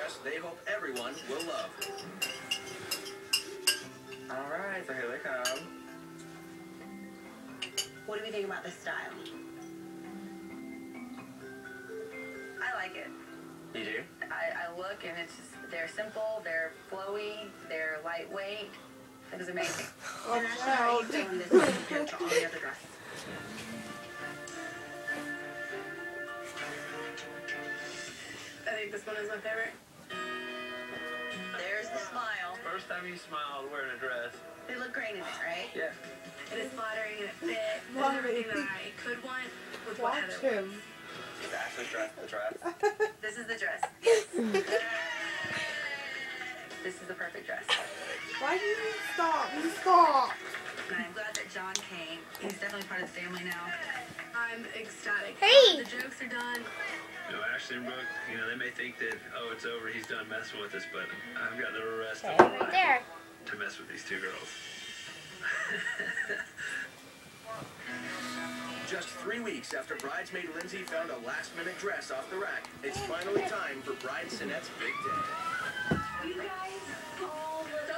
dress they hope everyone will love. All right, so here they come. What do we think about this style? I like it. You do? I look and it's just, they're simple, they're flowy, they're lightweight. It was amazing. Oh, and actually, how are you feeling this compared to all the other dresses? I think this one is my favorite. There's the smile. First time you smiled wearing a dress. They look great in it, right? Yeah. It is flattering and it fit. Why? It's everything that I could want with what Watch Heather him. Is Ashley's dress the dress? This is the dress. This is the perfect dress. Why do you stop? You stop. And I'm glad that John came. He's definitely part of the family now. I'm ecstatic. Hey! The jokes are done. You know, Ashley and Brooke, you know, they may think that, oh, it's over, he's done messing with us, but I've got the rest Okay, of my right life there. to mess with these two girls. Just 3 weeks after bridesmaid Lindsay found a last-minute dress off the rack, it's finally time for Bride Sinette's big day. You guys all look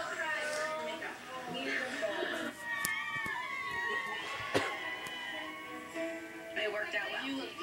It worked out well. You look